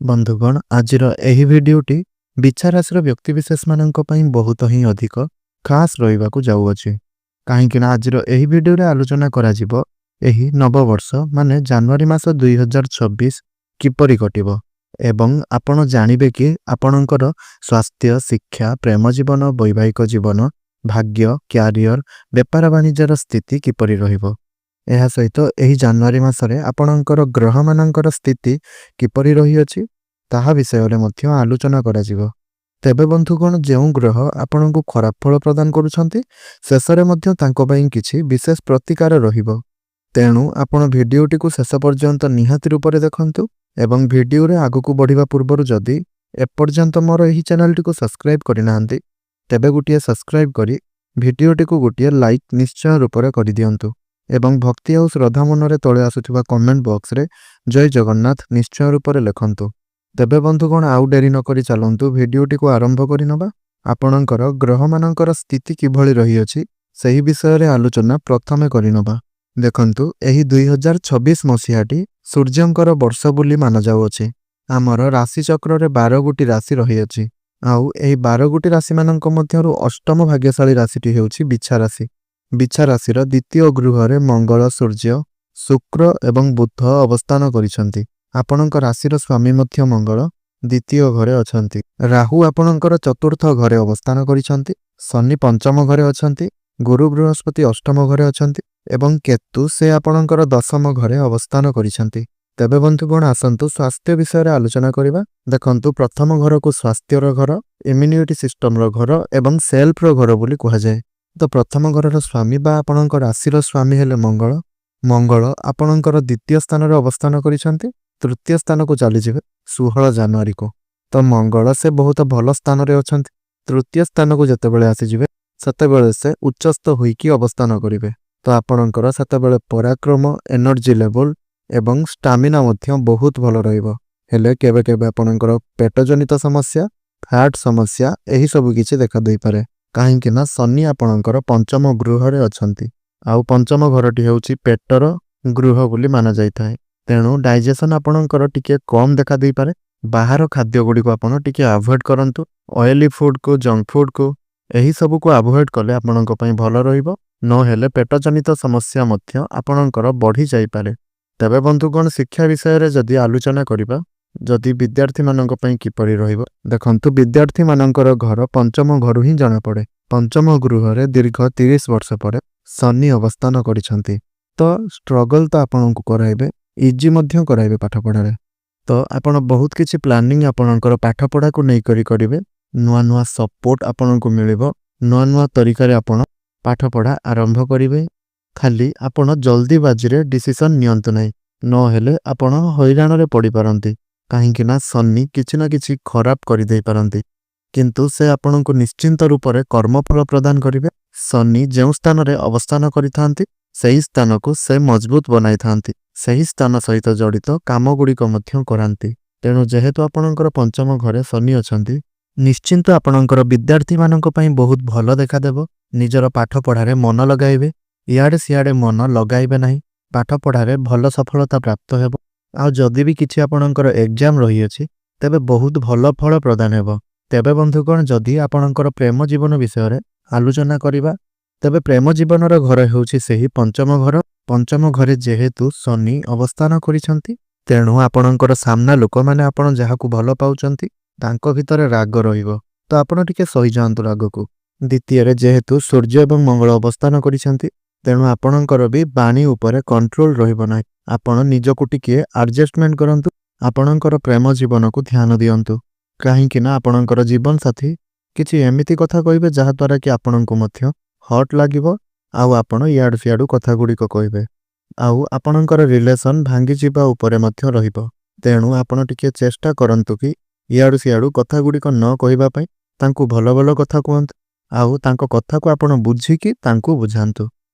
बंधुगण आजिर एही भिडियोटी बिछा राशि व्यक्तिविशेष मानक पई बहुत ही अधिक खास रहिबाकु जाउअछि। काहेकि ना आजिर एही भिडियो रे आलोचना करा जिवो एही नववर्ष माने जनवरी मास 2026 किपरि कटिबो एवं आपण जानिबे कि आपणकर स्वास्थ्य, शिक्षा, प्रेम जीवन, वैवाहिक जीवन, भाग्य, क्यारियर, व्यापार वाणिज्यर स्थिति किपरि रहिबो। ଏହା ସହିତ ଏହି ଜାନୁଆରୀ ମାସରେ ଆପଣଙ୍କର ଗ୍ରହମାନଙ୍କର ସ୍ଥିତି କିପରି ରହିଅଛି ତାହା ବିଷୟରେ ମଧ୍ୟ ଆଲୋଚନା କରାଯିବ। ତେବେ ବନ୍ଧୁଗଣ ଯେଉଁ ଗ୍ରହ ଆପଣଙ୍କୁ ଖରାପ ଫଳ ପ୍ରଦାନ କରୁଛନ୍ତି ଶେଷରେ ମଧ୍ୟ ତାଙ୍କ ପାଇଁ କିଛି ବିଶେଷ ପ୍ରତିକାର ରହିବ। ତେଣୁ ଆପଣ ଭିଡ଼ିଓଟିକୁ ଶେଷ ପର୍ଯ୍ୟନ୍ତ ନିହାତି ରୂପରେ ଦେଖନ୍ତୁ ଏବଂ ଭିଡ଼ିଓରେ ଆଗକୁ ବଢ଼ିବା ପୂର୍ବରୁ ଯଦି ଏପର୍ଯ୍ୟନ୍ତ ମୋର ଏହି ଚ୍ୟାନେଲଟିକୁ ସବସ୍କ୍ରାଇବ୍ କରିନାହାନ୍ତି ତେବେ ଗୋଟିଏ ସବସ୍କ୍ରାଇବ୍ କରି ଭିଡ଼ିଓଟିକୁ ଗୋଟିଏ ଲାଇକ୍ ନିଶ୍ଚୟ ରୂପରେ କରିଦିଅନ୍ତୁ ଏବଂ ଭକ୍ତି ଆଉ ଶ୍ରଦ୍ଧା ମନରେ ତଳେ ଆସୁଥିବା କମେଣ୍ଟ ବକ୍ସରେ ଜୟ ଜଗନ୍ନାଥ ନିଶ୍ଚୟ ରୂପରେ ଲେଖନ୍ତୁ। ତେବେ ବନ୍ଧୁଗଣ ଆଉ ଡେରି ନକରି ଚାଲନ୍ତୁ ଭିଡ଼ିଓଟିକୁ ଆରମ୍ଭ କରିନେବା। ଆପଣଙ୍କର ଗ୍ରହମାନଙ୍କର ସ୍ଥିତି କିଭଳି ରହିଅଛି ସେହି ବିଷୟରେ ଆଲୋଚନା ପ୍ରଥମେ କରିନେବା। ଦେଖନ୍ତୁ ଏହି 2026 ମସିହାଟି ସୂର୍ଯ୍ୟଙ୍କର ବର୍ଷ ବୋଲି ମାନାଯାଉଅଛି। ଆମର ରାଶିଚକ୍ରରେ 12 ଗୋଟି ରାଶି ରହିଅଛି। ଆଉ ଏହି 12 ଗୋଟି ରାଶିମାନଙ୍କ ମଧ୍ୟରୁ ଅଷ୍ଟମ ଭାଗ୍ୟଶାଳୀ ରାଶିଟି ହେଉଛି ବିଛା ରାଶି। ବିଛା ରାଶିର ଦ୍ୱିତୀୟ ଗୃହରେ ମଙ୍ଗଳ, ସୂର୍ଯ୍ୟ, ଶୁକ୍ର ଏବଂ ବୁଧ ଅବସ୍ଥାନ କରିଛନ୍ତି। ଆପଣଙ୍କ ରାଶିର ସ୍ୱାମୀ ମଧ୍ୟ ମଙ୍ଗଳ ଦ୍ୱିତୀୟ ଘରେ ଅଛନ୍ତି। ରାହୁ ଆପଣଙ୍କର ଚତୁର୍ଥ ଘରେ ଅବସ୍ଥାନ କରିଛନ୍ତି। ଶନି ପଞ୍ଚମ ଘରେ ଅଛନ୍ତି। ଗୁରୁ ବୃହସ୍ପତି ଅଷ୍ଟମ ଘରେ ଅଛନ୍ତି ଏବଂ କେତୁ ସେ ଆପଣଙ୍କର ଦଶମ ଘରେ ଅବସ୍ଥାନ କରିଛନ୍ତି। ତେବେ ବନ୍ଧୁଗଣ ଆସନ୍ତୁ ସ୍ୱାସ୍ଥ୍ୟ ବିଷୟରେ ଆଲୋଚନା କରିବା। ଦେଖନ୍ତୁ ପ୍ରଥମ ଘରକୁ ସ୍ୱାସ୍ଥ୍ୟର ଘର, ଇମ୍ୟୁନିଟି ସିଷ୍ଟମର ଘର ଏବଂ ସେଲ୍ଫର ଘର ବୋଲି କୁହାଯାଏ। ତ ପ୍ରଥମ ଘରର ସ୍ୱାମୀ ବା ଆପଣଙ୍କ ରାଶିର ସ୍ୱାମୀ ହେଲେ ମଙ୍ଗଳ। ମଙ୍ଗଳ ଆପଣଙ୍କର ଦ୍ୱିତୀୟ ସ୍ଥାନରେ ଅବସ୍ଥାନ କରିଛନ୍ତି। ତୃତୀୟ ସ୍ଥାନକୁ ଚାଲିଯିବେ 16 ଜାନୁଆରୀକୁ। ତ ମଙ୍ଗଳ ସେ ବହୁତ ଭଲ ସ୍ଥାନରେ ଅଛନ୍ତି। ତୃତୀୟ ସ୍ଥାନକୁ ଯେତେବେଳେ ଆସିଯିବେ ସେତେବେଳେ ସେ ଉଚ୍ଚସ୍ଥ ହୋଇକି ଅବସ୍ଥାନ କରିବେ। ତ ଆପଣଙ୍କର ସେତେବେଳେ ପରାକ୍ରମ, ଏନର୍ଜି ଲେଭେଲ ଏବଂ ଷ୍ଟାମିନା ମଧ୍ୟ ବହୁତ ଭଲ ରହିବ। ହେଲେ କେବେ କେବେ ଆପଣଙ୍କର ପେଟଜନିତ ସମସ୍ୟା, ଫ୍ୟାଟ୍ ସମସ୍ୟା ଏହିସବୁ କିଛି ଦେଖା ଦେଇପାରେ। କାହିଁକି ନା ଶନି ଆପଣଙ୍କର ପଞ୍ଚମ ଗୃହରେ ଅଛନ୍ତି। ଆଉ ପଞ୍ଚମ ଘରଟି ହେଉଛି ପେଟର ଗୃହ ବୋଲି ମାନାଯାଇଥାଏ। ତେଣୁ ଡାଇଜେସନ୍ ଆପଣଙ୍କର ଟିକେ କମ୍ ଦେଖା ଦେଇପାରେ। ବାହାର ଖାଦ୍ୟ ଗୁଡ଼ିକୁ ଆପଣ ଟିକେ ଆଭଏଡ଼ କରନ୍ତୁ। ଅଏଲି ଫୁଡ଼କୁ, ଜଙ୍କ ଫୁଡ଼କୁ ଏହିସବୁକୁ ଆଭଏଡ଼ କଲେ ଆପଣଙ୍କ ପାଇଁ ଭଲ ରହିବ। ନହେଲେ ପେଟଜନିତ ସମସ୍ୟା ମଧ୍ୟ ଆପଣଙ୍କର ବଢ଼ି ଯାଇପାରେ। ତେବେ ବନ୍ଧୁଗଣ ଶିକ୍ଷା ବିଷୟରେ ଯଦି ଆଲୋଚନା କରିବା, ଯଦି ବିଦ୍ୟାର୍ଥୀମାନଙ୍କ ପାଇଁ କିପରି ରହିବ, ଦେଖନ୍ତୁ ବିଦ୍ୟାର୍ଥୀମାନଙ୍କର ଘର ପଞ୍ଚମ ଘରୁ ହିଁ ଜଣାପଡ଼େ। ପଞ୍ଚମ ଗୃହରେ ଦୀର୍ଘ 30 ବର୍ଷ ପରେ ଶନି ଅବସ୍ଥାନ କରିଛନ୍ତି। ତ ଷ୍ଟ୍ରଗଲ୍ ତ ଆପଣଙ୍କୁ କରାଇବେ, ଇଜି ମଧ୍ୟ କରାଇବେ ପାଠପଢ଼ାରେ। ତ ଆପଣ ବହୁତ କିଛି ପ୍ଲାନିଂ ଆପଣଙ୍କର ପାଠପଢ଼ାକୁ ନେଇକରି କରିବେ। ନୂଆ ନୂଆ ସପୋର୍ଟ ଆପଣଙ୍କୁ ମିଳିବ। ନୂଆ ନୂଆ ତରିକାରେ ଆପଣ ପାଠପଢ଼ା ଆରମ୍ଭ କରିବେ। ଖାଲି ଆପଣ ଜଲ୍ଦିବାଜିରେ ଡିସିସନ୍ ନିଅନ୍ତୁ ନାହିଁ, ନହେଲେ ଆପଣ ହଇରାଣରେ ପଡ଼ିପାରନ୍ତି। କାହିଁକି ନା ଶନି କିଛି ନା କିଛି ଖରାପ କରିଦେଇପାରନ୍ତି, କିନ୍ତୁ ସେ ଆପଣଙ୍କୁ ନିଶ୍ଚିନ୍ତ ରୂପରେ କର୍ମଫଳ ପ୍ରଦାନ କରିବେ। ଶନି ଯେଉଁ ସ୍ଥାନରେ ଅବସ୍ଥାନ କରିଥାନ୍ତି ସେହି ସ୍ଥାନକୁ ସେ ମଜବୁତ ବନାଇଥାନ୍ତି। ସେହି ସ୍ଥାନ ସହିତ ଜଡ଼ିତ କାମଗୁଡ଼ିକ ମଧ୍ୟ କରାନ୍ତି। ତେଣୁ ଯେହେତୁ ଆପଣଙ୍କର ପଞ୍ଚମ ଘରେ ଶନି ଅଛନ୍ତି, ନିଶ୍ଚିନ୍ତ ଆପଣଙ୍କର ବିଦ୍ୟାର୍ଥୀମାନଙ୍କ ପାଇଁ ବହୁତ ଭଲ ଦେଖାଦେବ। ନିଜର ପାଠପଢ଼ାରେ ମନ ଲଗାଇବେ, ଇଆଡ଼େ ସିଆଡ଼େ ମନ ଲଗାଇବେ ନାହିଁ। ପାଠପଢ଼ାରେ ଭଲ ସଫଳତା ପ୍ରାପ୍ତ ହେବ। ଆଉ ଯଦି ବି କିଛି ଆପଣଙ୍କର ଏକ୍ଜାମ୍ ରହିଅଛି ତେବେ ବହୁତ ଭଲ ଫଳ ପ୍ରଦାନ ହେବ। ତେବେ ବନ୍ଧୁଗଣ ଯଦି ଆପଣଙ୍କର ପ୍ରେମ ଜୀବନ ବିଷୟରେ ଆଲୋଚନା କରିବା, ତେବେ ପ୍ରେମ ଜୀବନର ଘର ହେଉଛି ସେହି ପଞ୍ଚମ ଘର। ପଞ୍ଚମ ଘରେ ଯେହେତୁ ଶନି ଅବସ୍ଥାନ କରିଛନ୍ତି, ତେଣୁ ଆପଣଙ୍କର ସାମ୍ନା ଲୋକମାନେ ଆପଣ ଯାହାକୁ ଭଲ ପାଉଛନ୍ତି ତାଙ୍କ ଭିତରେ ରାଗ ରହିବ। ତ ଆପଣ ଟିକେ ସହିଯାଆନ୍ତୁ ରାଗକୁ। ଦ୍ୱିତୀୟରେ ଯେହେତୁ ସୂର୍ଯ୍ୟ ଏବଂ ମଙ୍ଗଳ ଅବସ୍ଥାନ କରିଛନ୍ତି, ତେଣୁ ଆପଣଙ୍କର ବି ବାଣୀ ଉପରେ କଣ୍ଟ୍ରୋଲ ରହିବ ନାହିଁ। ଆପଣ ନିଜକୁ ଟିକେ ଆଡଜଷ୍ଟମେଣ୍ଟ କରନ୍ତୁ। ଆପଣଙ୍କର ପ୍ରେମ ଜୀବନକୁ ଧ୍ୟାନ ଦିଅନ୍ତୁ। କାହିଁକି ନା ଆପଣଙ୍କର ଜୀବନସାଥୀ କିଛି ଏମିତି କଥା କହିବେ ଯାହାଦ୍ୱାରା କି ଆପଣଙ୍କୁ ମଧ୍ୟ ହଟ୍ ଲାଗିବ ଆଉ ଆପଣ ଇଆଡ଼ୁ ସିଆଡ଼ୁ କଥା ଗୁଡ଼ିକ କହିବେ। ଆଉ ଆପଣଙ୍କର ରିଲେସନ୍ ଭାଙ୍ଗିଯିବା ଉପରେ ମଧ୍ୟ ରହିବ। ତେଣୁ ଆପଣ ଟିକେ ଚେଷ୍ଟା କରନ୍ତୁ କି ଇଆଡ଼ୁ ସିଆଡ଼ୁ କଥା ଗୁଡ଼ିକ ନ କହିବା ପାଇଁ। ତାଙ୍କୁ ଭଲ ଭଲ କଥା କୁହନ୍ତୁ ଆଉ ତାଙ୍କ କଥାକୁ ଆପଣ ବୁଝିକି ତାଙ୍କୁ ବୁଝାନ୍ତୁ।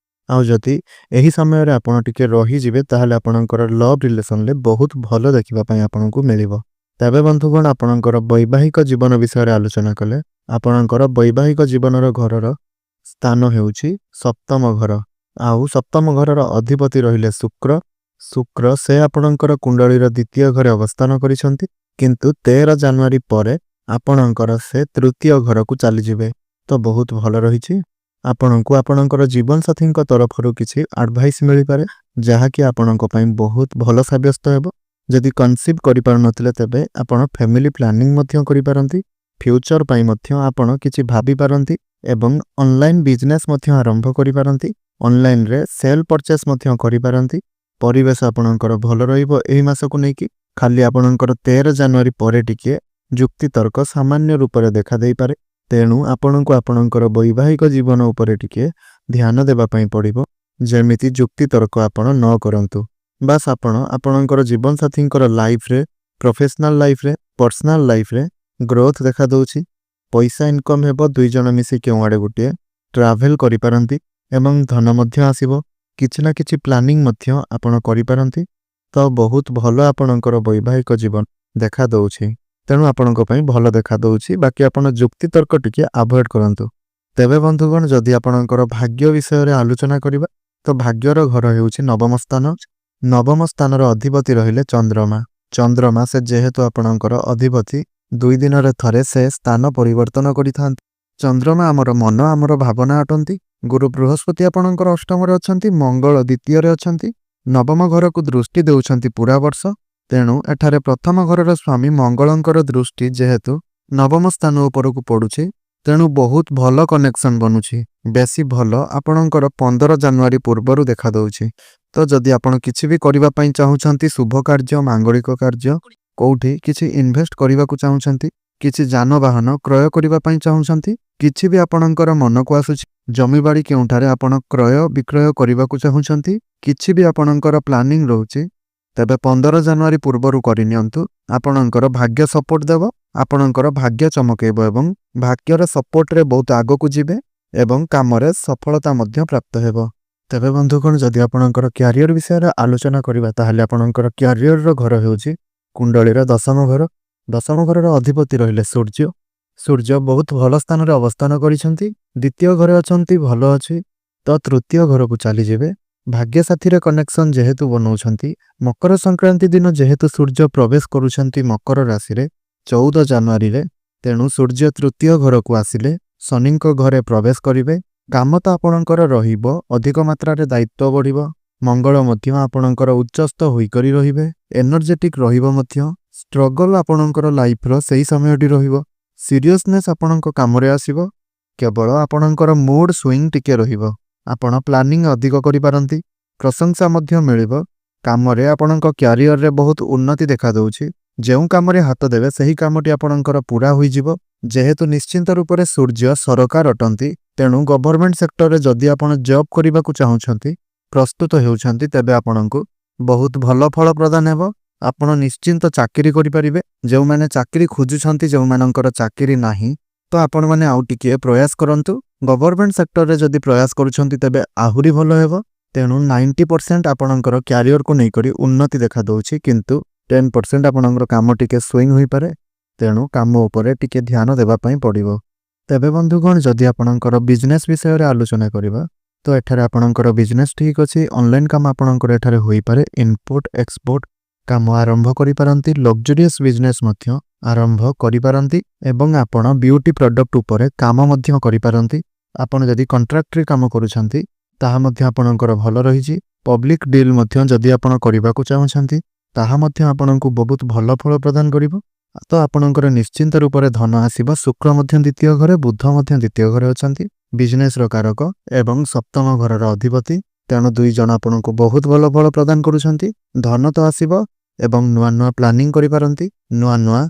ଆଉ ଯଦି ଏହି ସମୟରେ ଆପଣ ଟିକେ ରହିଯିବେ ତାହେଲେ ଆପଣଙ୍କର ଲଭ୍ ରିଲେସନ୍ରେ ବହୁତ ଭଲ ଦେଖିବା ପାଇଁ ଆପଣଙ୍କୁ ମିଳିବ। ତେବେ ବନ୍ଧୁଗଣ ଆପଣଙ୍କର ବୈବାହିକ ଜୀବନ ବିଷୟରେ ଆଲୋଚନା କଲେ, ଆପଣଙ୍କର ବୈବାହିକ ଜୀବନର ଘରର ସ୍ଥାନ ହେଉଛି ସପ୍ତମ ଘର। ଆଉ ସପ୍ତମ ଘରର ଅଧିପତି ରହିଲେ ଶୁକ୍ର। ଶୁକ୍ର ସେ ଆପଣଙ୍କର କୁଣ୍ଡଳୀର ଦ୍ୱିତୀୟ ଘରେ ଅବସ୍ଥାନ କରିଛନ୍ତି। କିନ୍ତୁ 13 ଜାନୁଆରୀ ପରେ ଆପଣଙ୍କର ସେ ତୃତୀୟ ଘରକୁ ଚାଲିଯିବେ। ତ ବହୁତ ଭଲ ରହିଛି। ଆପଣଙ୍କୁ ଆପଣଙ୍କର ଜୀବନସାଥୀଙ୍କ ତରଫରୁ କିଛି ଆଡଭାଇସ୍ ମିଳିପାରେ, ଯାହାକି ଆପଣଙ୍କ ପାଇଁ ବହୁତ ଭଲ ସାବ୍ୟସ୍ତ ହେବ। ଯଦି କନସିଭ୍ କରିପାରୁନଥିଲେ ତେବେ ଆପଣ ଫ୍ୟାମିଲି ପ୍ଲାନିଂ ମଧ୍ୟ କରିପାରନ୍ତି। ଫ୍ୟୁଚର ପାଇଁ ମଧ୍ୟ ଆପଣ କିଛି ଭାବିପାରନ୍ତି ଏବଂ ଅନଲାଇନ୍ ବିଜନେସ୍ ମଧ୍ୟ ଆରମ୍ଭ କରିପାରନ୍ତି। ଅନଲାଇନ୍ରେ ସେଲ୍ ପରଚେସ୍ ମଧ୍ୟ କରିପାରନ୍ତି। ପରିବେଶ ଆପଣଙ୍କର ଭଲ ରହିବ ଏହି ମାସକୁ ନେଇକି। ଖାଲି ଆପଣଙ୍କର 13 ଜାନୁଆରୀ ପରେ ଟିକିଏ ଯୁକ୍ତିତର୍କ ସାମାନ୍ୟ ରୂପରେ ଦେଖାଦେଇପାରେ। ତେଣୁ ଆପଣଙ୍କୁ ଆପଣଙ୍କର ବୈବାହିକ ଜୀବନ ଉପରେ ଟିକିଏ ଧ୍ୟାନ ଦେବା ପାଇଁ ପଡ଼ିବ। ଯେମିତି ଯୁକ୍ତିତର୍କ ଆପଣ ନ କରନ୍ତୁ। ବାସ୍ ଆପଣ ଆପଣଙ୍କର ଜୀବନସାଥୀଙ୍କର ଲାଇଫ୍ରେ, ପ୍ରଫେସନାଲ ଲାଇଫ୍ରେ, ପର୍ସନାଲ ଲାଇଫ୍ରେ ଗ୍ରୋଥ୍ ଦେଖାଦେଉଛି। ପଇସା ଇନକମ୍ ହେବ। 2 ଜଣ ମିଶି କେଉଁଆଡ଼େ ଗୋଟିଏ ଟ୍ରାଭେଲ୍ କରିପାରନ୍ତି ଏବଂ ଧନ ମଧ୍ୟ ଆସିବ। କିଛି ନା କିଛି ପ୍ଲାନିଂ ମଧ୍ୟ ଆପଣ କରିପାରନ୍ତି। ତ ବହୁତ ଭଲ ଆପଣଙ୍କର ବୈବାହିକ ଜୀବନ ଦେଖାଦେଉଛି। ତେଣୁ ଆପଣଙ୍କ ପାଇଁ ଭଲ ଦେଖାଦେଉଛି। ବାକି ଆପଣ ଯୁକ୍ତିତର୍କ ଟିକିଏ ଆଭଏଡ୍ କରନ୍ତୁ। ତେବେ ବନ୍ଧୁଗଣ, ଯଦି ଆପଣଙ୍କର ଭାଗ୍ୟ ବିଷୟରେ ଆଲୋଚନା କରିବା ତ ଭାଗ୍ୟର ଘର ହେଉଛି ନବମ ସ୍ଥାନ। ନବମ ସ୍ଥାନର ଅଧିପତି ରହିଲେ ଚନ୍ଦ୍ରମା। ଚନ୍ଦ୍ରମା ସେ ଯେହେତୁ ଆପଣଙ୍କର ଅଧିପତି, 2 ଦିନରେ ଥରେ ସେ ସ୍ଥାନ ପରିବର୍ତ୍ତନ କରିଥାନ୍ତି। ଚନ୍ଦ୍ରମା ଆମର ମନ, ଆମର ଭାବନା ଅଟନ୍ତି। ଗୁରୁ ବୃହସ୍ପତି ଆପଣଙ୍କର ଅଷ୍ଟମରେ ଅଛନ୍ତି, ମଙ୍ଗଳ ଦ୍ୱିତୀୟରେ ଅଛନ୍ତି। ନବମ ଘରକୁ ଦୃଷ୍ଟି ଦେଉଛନ୍ତି ପୁରା ବର୍ଷ। ତେଣୁ ଏଠାରେ ପ୍ରଥମ ଘରର ସ୍ୱାମୀ ମଙ୍ଗଳଙ୍କର ଦୃଷ୍ଟି ଯେହେତୁ ନବମ ସ୍ଥାନ ଉପରକୁ ପଡ଼ୁଛି, ତେଣୁ ବହୁତ ଭଲ କନେକ୍ସନ୍ ବନୁଛି। ବେଶୀ ଭଲ ଆପଣଙ୍କର 15 ଜାନୁଆରୀ ପୂର୍ବରୁ ଦେଖାଦେଉଛି। ତ ଯଦି ଆପଣ କିଛି ବି କରିବା ପାଇଁ ଚାହୁଁଛନ୍ତି, ଶୁଭ କାର୍ଯ୍ୟ, ମାଙ୍ଗଳିକ କାର୍ଯ୍ୟ, କେଉଁଠି କିଛି ଇନଭେଷ୍ଟ କରିବାକୁ ଚାହୁଁଛନ୍ତି, କିଛି ଯାନବାହନ କ୍ରୟ କରିବା ପାଇଁ ଚାହୁଁଛନ୍ତି, କିଛି ବି ଆପଣଙ୍କର ମନକୁ ଆସୁଛି, ଜମିବାଡ଼ି କେଉଁଠାରେ ଆପଣ କ୍ରୟ ବିକ୍ରୟ କରିବାକୁ ଚାହୁଁଛନ୍ତି, କିଛି ବି ଆପଣଙ୍କର ପ୍ଲାନିଂ ରହୁଛି, ତେବେ 15 ଜାନୁଆରୀ ପୂର୍ବରୁ କରିନିଅନ୍ତୁ। ଆପଣଙ୍କର ଭାଗ୍ୟ ସପୋର୍ଟ ଦେବ, ଆପଣଙ୍କର ଭାଗ୍ୟ ଚମକେଇବ ଏବଂ ଭାଗ୍ୟର ସପୋର୍ଟରେ ବହୁତ ଆଗକୁ ଯିବେ ଏବଂ କାମରେ ସଫଳତା ମଧ୍ୟ ପ୍ରାପ୍ତ ହେବ। ତେବେ ବନ୍ଧୁଗଣ, ଯଦି ଆପଣଙ୍କର କ୍ୟାରିୟର ବିଷୟରେ ଆଲୋଚନା କରିବା ତାହେଲେ ଆପଣଙ୍କର କ୍ୟାରିୟରର ଘର ହେଉଛି କୁଣ୍ଡଳୀର 10ମ ଘର। 10ମ ଘରର ଅଧିପତି ରହିଲେ ସୂର୍ଯ୍ୟ। ସୂର୍ଯ୍ୟ ବହୁତ ଭଲ ସ୍ଥାନରେ ଅବସ୍ଥାନ କରିଛନ୍ତି। ଦ୍ୱିତୀୟ ଘରେ ଅଛନ୍ତି, ଭଲ ଅଛି। ତ ତୃତୀୟ ଘରକୁ ଚାଲିଯିବେ। ଭାଗ୍ୟ ସାଥୀରେ କନେକ୍ସନ୍ ଯେହେତୁ ବନଉଛନ୍ତି, ମକର ସଂକ୍ରାନ୍ତି ଦିନ ଯେହେତୁ ସୂର୍ଯ୍ୟ ପ୍ରବେଶ କରୁଛନ୍ତି ମକର ରାଶିରେ 14 ଜାନୁଆରୀରେ, ତେଣୁ ସୂର୍ଯ୍ୟ ତୃତୀୟ ଘରକୁ ଆସିଲେ ଶନିଙ୍କ ଘରେ ପ୍ରବେଶ କରିବେ। କାମ ତ ଆପଣଙ୍କର ରହିବ, ଅଧିକ ମାତ୍ରାରେ ଦାୟିତ୍ୱ ବଢ଼ିବ। ମଙ୍ଗଳ ମଧ୍ୟ ଆପଣଙ୍କର ଉଚ୍ଚସ୍ଥ ହୋଇକରି ରହିବେ, ଏନର୍ଜେଟିକ୍ ରହିବ ମଧ୍ୟ। ଷ୍ଟ୍ରଗଲ୍ ଆପଣଙ୍କର ଲାଇଫ୍ର ସେହି ସମୟଟି ରହିବ। ସିରିୟସନେସ୍ ଆପଣଙ୍କ କାମରେ ଆସିବ। କେବଳ ଆପଣଙ୍କର ମୁଡ୍ ସୁଇଙ୍ଗ ଟିକେ ରହିବ। ଆପଣ ପ୍ଲାନିଂ ଅଧିକ କରିପାରନ୍ତି। ପ୍ରଶଂସା ମଧ୍ୟ ମିଳିବ। କାମରେ ଆପଣଙ୍କ କ୍ୟାରିୟରରେ ବହୁତ ଉନ୍ନତି ଦେଖାଦେଉଛି। ଯେଉଁ କାମରେ ହାତ ଦେବେ ସେହି କାମଟି ଆପଣଙ୍କର ପୁରା ହୋଇଯିବ। ଯେହେତୁ ନିଶ୍ଚିନ୍ତ ରୂପରେ ସୂର୍ଯ୍ୟ ସରକାର ଅଟନ୍ତି, ତେଣୁ ଗଭର୍ଣ୍ଣମେଣ୍ଟ ସେକ୍ଟରରେ ଯଦି ଆପଣ ଜବ୍ କରିବାକୁ ଚାହୁଁଛନ୍ତି, ପ୍ରସ୍ତୁତ ହେଉଛନ୍ତି, ତେବେ ଆପଣଙ୍କୁ ବହୁତ ଭଲ ଫଳ ପ୍ରଦାନ ହେବ। ଆପଣ ନିଶ୍ଚିନ୍ତ ଚାକିରି କରିପାରିବେ। ଯେଉଁମାନେ ଚାକିରି ଖୋଜୁଛନ୍ତି, ଯେଉଁମାନଙ୍କର ଚାକିରି ନାହିଁ, ତ ଆପଣମାନେ ଆଉ ଟିକିଏ ପ୍ରୟାସ କରନ୍ତୁ। ଗଭର୍ଣ୍ଣମେଣ୍ଟ ସେକ୍ଟରରେ ଯଦି ପ୍ରୟାସ କରୁଛନ୍ତି ତେବେ ଆହୁରି ଭଲ ହେବ। ତେଣୁ 90% ଆପଣଙ୍କର କ୍ୟାରିୟରକୁ ନେଇକରି ଉନ୍ନତି ଦେଖାଦେଉଛି, କିନ୍ତୁ 10% ଆପଣଙ୍କର କାମ ଟିକେ ସୁଇଙ୍ଗ ହୋଇପାରେ। ତେଣୁ କାମ ଉପରେ ଟିକେ ଧ୍ୟାନ ଦେବା ପାଇଁ ପଡ଼ିବ। ତେବେ ବନ୍ଧୁଗଣ, ଯଦି ଆପଣଙ୍କର ବିଜନେସ୍ ବିଷୟରେ ଆଲୋଚନା କରିବା ତ ଏଠାରେ ଆପଣଙ୍କର ବିଜନେସ୍ ଠିକ୍ ଅଛି। ଅନଲାଇନ୍ କାମ ଆପଣଙ୍କର ଏଠାରେ ହୋଇପାରେ। ଇନପୋର୍ଟ ଏକ୍ସପୋର୍ଟ କାମ ଆରମ୍ଭ କରିପାରନ୍ତି। ଲକ୍ଜରିୟସ୍ ବିଜନେସ୍ ମଧ୍ୟ ଆରମ୍ଭ କରିପାରନ୍ତି ଏବଂ ଆପଣ ବିୟୁଟି ପ୍ରଡକ୍ଟ ଉପରେ କାମ ମଧ୍ୟ କରିପାରନ୍ତି। ଆପଣ ଯଦି କଣ୍ଟ୍ରାକ୍ଟରି କାମ କରୁଛନ୍ତି ତାହା ମଧ୍ୟ ଆପଣଙ୍କର ଭଲ ରହିଛି। ପବ୍ଲିକ୍ ଡିଲ୍ ମଧ୍ୟ ଯଦି ଆପଣ କରିବାକୁ ଚାହୁଁଛନ୍ତି, ତାହା ମଧ୍ୟ ଆପଣଙ୍କୁ ବହୁତ ଭଲ ଫଳ ପ୍ରଦାନ କରିବ। ତ ଆପଣଙ୍କର ନିଶ୍ଚିନ୍ତ ରୂପରେ ଧନ ଆସିବ। ଶୁକ୍ର ମଧ୍ୟ ଦ୍ୱିତୀୟ ଘରେ, ବୁଧ ମଧ୍ୟ ଦ୍ୱିତୀୟ ଘରେ ଅଛନ୍ତି, ବିଜନେସ୍ର କାରକ ଏବଂ 7ମ ଘରର ଅଧିପତି। ତେଣୁ 2 ଜଣ ଆପଣଙ୍କୁ ବହୁତ ଭଲ ଫଳ ପ୍ରଦାନ କରୁଛନ୍ତି। ଧନ ତ ଆସିବ ଏବଂ ନୂଆ ନୂଆ ପ୍ଲାନିଂ କରିପାରନ୍ତି। ନୂଆ ନୂଆ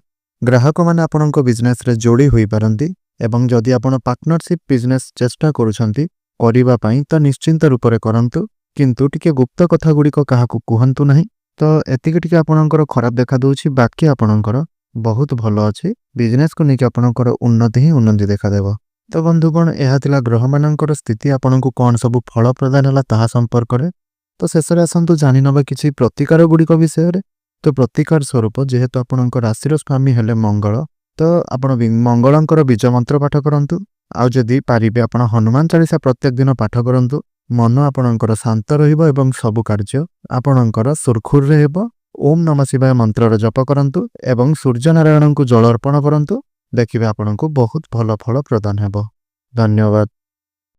ଗ୍ରାହକମାନେ ଆପଣଙ୍କ ବିଜନେସ୍ରେ ଯୋଡ଼ି ହୋଇପାରନ୍ତି ଏବଂ ଯଦି ଆପଣ ପାର୍ଟନରସିପ୍ ବିଜନେସ୍ ଚେଷ୍ଟା କରୁଛନ୍ତି କରିବା ପାଇଁ, ତ ନିଶ୍ଚିନ୍ତ ରୂପରେ କରନ୍ତୁ। କିନ୍ତୁ ଟିକେ ଗୁପ୍ତ କଥାଗୁଡ଼ିକ କାହାକୁ କୁହନ୍ତୁ ନାହିଁ। ତ ଏତିକି ଟିକେ ଆପଣଙ୍କର ଖରାପ ଦେଖାଦେଉଛି। ବାକି ଆପଣଙ୍କର ବହୁତ ଭଲ ଅଛି। ବିଜନେସ୍କୁ ନେଇକି ଆପଣଙ୍କର ଉନ୍ନତି ହିଁ ଉନ୍ନତି ଦେଖାଦେବ। ତ ବନ୍ଧୁଗଣ, ଏହା ଥିଲା ଗ୍ରହମାନଙ୍କର ସ୍ଥିତି ଆପଣଙ୍କୁ କ'ଣ ସବୁ ଫଳ ପ୍ରଦାନ ହେଲା ତାହା ସମ୍ପର୍କରେ। ତ ଶେଷରେ ଆସନ୍ତୁ ଜାଣିନେବା କିଛି ପ୍ରତିକାର ଗୁଡ଼ିକ ବିଷୟରେ। ତ ପ୍ରତିକାର ସ୍ୱରୂପ, ଯେହେତୁ ଆପଣଙ୍କ ରାଶିର ସ୍ୱାମୀ ହେଲେ ମଙ୍ଗଳ, ତ ଆପଣ ମଙ୍ଗଳଙ୍କର ବୀଜ ମନ୍ତ୍ର ପାଠ କରନ୍ତୁ। ଆଉ ଯଦି ପାରିବେ ଆପଣ ହନୁମାନ ଚାଳିଶା ପ୍ରତ୍ୟେକ ଦିନ ପାଠ କରନ୍ତୁ। ମନ ଆପଣଙ୍କର ଶାନ୍ତ ରହିବ ଏବଂ ସବୁ କାର୍ଯ୍ୟ ଆପଣଙ୍କର ସୁରୁଖୁରୁରେ ହେବ। ଓମ୍ ନମ ଶିବାୟ ମନ୍ତ୍ରର ଜପ କରନ୍ତୁ ଏବଂ ସୂର୍ଯ୍ୟନାରାୟଣଙ୍କୁ ଜଳ ଅର୍ପଣ କରନ୍ତୁ। ଦେଖିବେ ଆପଣଙ୍କୁ ବହୁତ ଭଲ ଫଳ ପ୍ରଦାନ ହେବ। ଧନ୍ୟବାଦ।